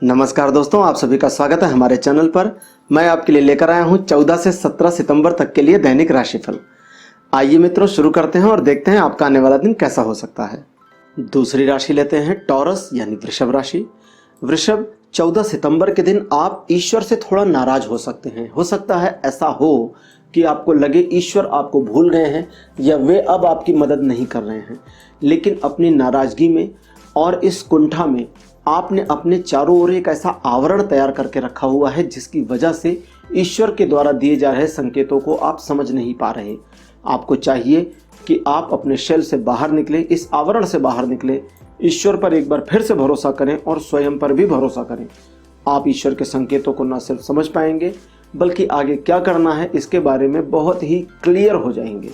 नमस्कार दोस्तों, आप सभी का स्वागत है हमारे चैनल पर। मैं आपके लिए लेकर आया हूं 14 से 17 सितंबर तक के लिए दैनिक राशिफल। आइए मित्रों, शुरू करते हैं और देखते हैं आपका आने वाला दिन कैसा हो सकता है। दूसरी राशि लेते हैं टॉरस यानी वृषभ राशि। वृषभ, 14 सितंबर के दिन आप ईश्वर से थोड़ा नाराज हो सकते हैं। हो सकता है ऐसा हो कि आपको लगे ईश्वर आपको भूल गए हैं या वे अब आपकी मदद नहीं कर रहे हैं, लेकिन अपनी नाराजगी में और इस कुंठा में आपने अपने चारों ओर एक ऐसा आवरण तैयार करके रखा हुआ है जिसकी वजह से ईश्वर के द्वारा दिए जा रहे संकेतों को आप समझ नहीं पा रहे। आपको चाहिए कि आप अपने शेल से बाहर निकले, इस आवरण से बाहर निकले, ईश्वर पर एक बार फिर से भरोसा करें और स्वयं पर भी भरोसा करें। आप ईश्वर के संकेतों को न सिर्फ समझ पाएंगे बल्कि आगे क्या करना है इसके बारे में बहुत ही क्लियर हो जाएंगे।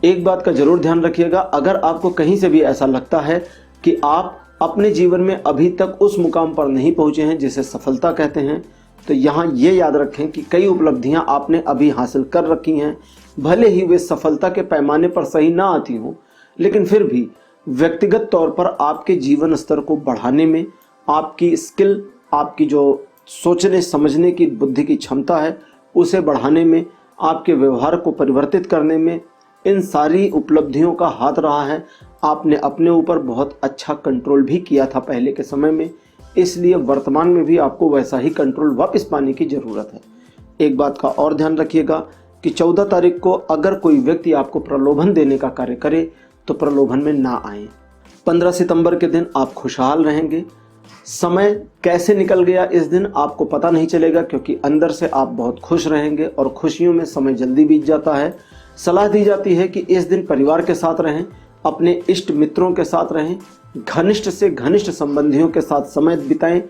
एक बात का जरूर ध्यान रखिएगा, अगर आपको कहीं से भी ऐसा लगता है कि आप अपने जीवन में अभी तक उस मुकाम पर नहीं पहुंचे हैं जिसे सफलता कहते हैं, तो यहाँ ये याद रखें कि कई उपलब्धियां आपने अभी हासिल कर रखी हैं। भले ही वे सफलता के पैमाने पर सही ना आती हों, लेकिन फिर भी व्यक्तिगत तौर पर आपके जीवन स्तर को बढ़ाने में, आपकी स्किल, आपकी जो सोचने समझने की बुद्धि की क्षमता है उसे बढ़ाने में, आपके व्यवहार को परिवर्तित करने में, इन सारी उपलब्धियों का हाथ रहा है। आपने अपने ऊपर बहुत अच्छा कंट्रोल भी किया था पहले के समय में, इसलिए वर्तमान में भी आपको वैसा ही कंट्रोल वापस पाने की ज़रूरत है। एक बात का और ध्यान रखिएगा कि 14 तारीख को अगर कोई व्यक्ति आपको प्रलोभन देने का कार्य करे तो प्रलोभन में ना आए। 15 सितंबर के दिन आप खुशहाल रहेंगे। समय कैसे निकल गया इस दिन आपको पता नहीं चलेगा, क्योंकि अंदर से आप बहुत खुश रहेंगे और खुशियों में समय जल्दी बीत जाता है। सलाह दी जाती है कि इस दिन परिवार के साथ रहें, अपने इष्ट मित्रों के साथ रहें, घनिष्ठ से घनिष्ठ संबंधियों के साथ समय बिताएं।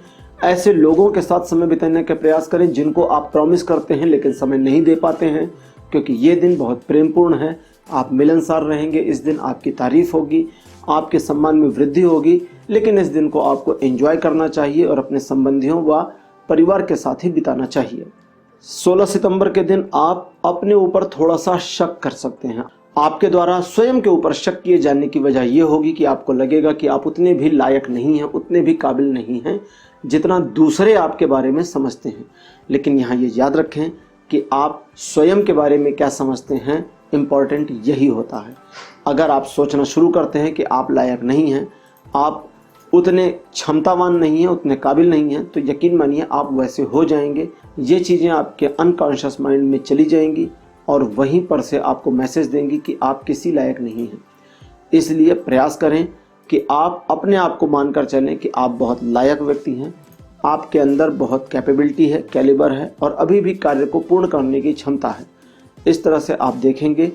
ऐसे लोगों के साथ समय बिताने का प्रयास करें जिनको आप प्रॉमिस करते हैं लेकिन समय नहीं दे पाते हैं, क्योंकि ये दिन बहुत प्रेमपूर्ण है। आप मिलनसार रहेंगे, इस दिन आपकी तारीफ होगी, आपके सम्मान में वृद्धि होगी, लेकिन इस दिन को आपको एंजॉय करना चाहिए और अपने संबंधियों व परिवार के साथ ही बिताना चाहिए। 16 सितंबर के दिन आप अपने ऊपर थोड़ा सा शक कर सकते हैं। आपके द्वारा स्वयं के ऊपर शक किए जाने की वजह यह होगी कि आपको लगेगा कि आप उतने भी लायक नहीं हैं, उतने भी काबिल नहीं हैं जितना दूसरे आपके बारे में समझते हैं। लेकिन यहाँ ये याद रखें कि आप स्वयं के बारे में क्या समझते हैं, इम्पॉर्टेंट यही होता है। अगर आप सोचना शुरू करते हैं कि आप लायक नहीं हैं, आप उतने क्षमतावान नहीं हैं, उतने काबिल नहीं हैं, तो यकीन मानिए आप वैसे हो जाएंगे। ये चीज़ें आपके अनकॉन्शियस माइंड में चली जाएंगी और वहीं पर से आपको मैसेज देंगी कि आप किसी लायक नहीं हैं। इसलिए प्रयास करें कि आप अपने आप को मानकर चलें कि आप बहुत लायक व्यक्ति हैं, आपके अंदर बहुत कैपेबिलिटी है, कैलिबर है और अभी भी कार्य को पूर्ण करने की क्षमता है। इस तरह से आप देखेंगे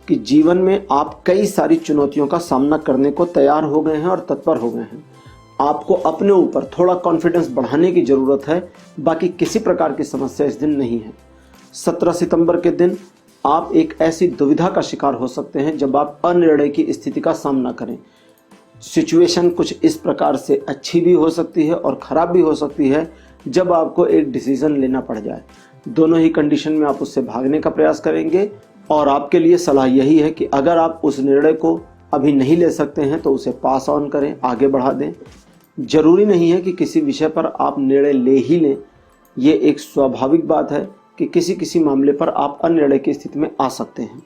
कि जीवन में आप कई सारी चुनौतियों का सामना करने को तैयार हो गए हैं और तत्पर हो गए हैं। आपको अपने ऊपर थोड़ा कॉन्फिडेंस बढ़ाने की ज़रूरत है, बाकी किसी प्रकार की समस्या इस दिन नहीं है। 17 सितंबर के दिन आप एक ऐसी दुविधा का शिकार हो सकते हैं जब आप अनिर्णय की स्थिति का सामना करें। सिचुएशन कुछ इस प्रकार से अच्छी भी हो सकती है और ख़राब भी हो सकती है जब आपको एक डिसीज़न लेना पड़ जाए। दोनों ही कंडीशन में आप उससे भागने का प्रयास करेंगे और आपके लिए सलाह यही है कि अगर आप उस निर्णय को अभी नहीं ले सकते हैं तो उसे पास ऑन करें, आगे बढ़ा दें। जरूरी नहीं है कि किसी विषय पर आप निर्णय ले ही लें, ये एक स्वाभाविक बात है कि किसी किसी मामले पर आप अनिर्णय की स्थिति में आ सकते हैं।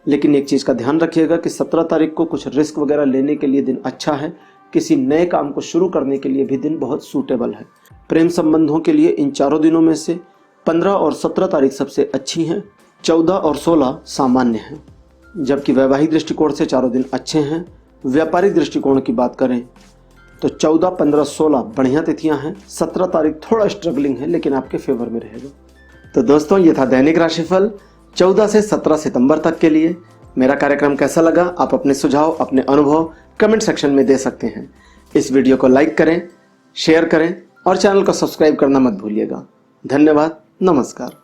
लेकिन एक चीज़ का ध्यान रखिएगा कि 17 तारीख को कुछ रिस्क वगैरह लेने के लिए दिन अच्छा है। किसी नए काम को शुरू करने के लिए भी दिन बहुत सूटेबल है। प्रेम संबंधों के लिए इन चारों दिनों में से 15 और 17 तारीख सबसे अच्छी हैं, 14 और 16 सामान्य हैं, जबकि वैवाहिक दृष्टिकोण से चारों दिन अच्छे हैं। व्यापारिक दृष्टिकोण की बात करें तो 14, 15, 16 बढ़िया तिथियां हैं। 17 तारीख थोड़ा स्ट्रगलिंग है लेकिन आपके फेवर में रहेगा। तो दोस्तों, ये था दैनिक राशिफल 14 से 17 सितंबर तक के लिए। मेरा कार्यक्रम कैसा लगा, आप अपने सुझाव, अपने अनुभव कमेंट सेक्शन में दे सकते हैं। इस वीडियो को लाइक करें, शेयर करें और चैनल को सब्सक्राइब करना मत भूलिएगा। धन्यवाद, नमस्कार।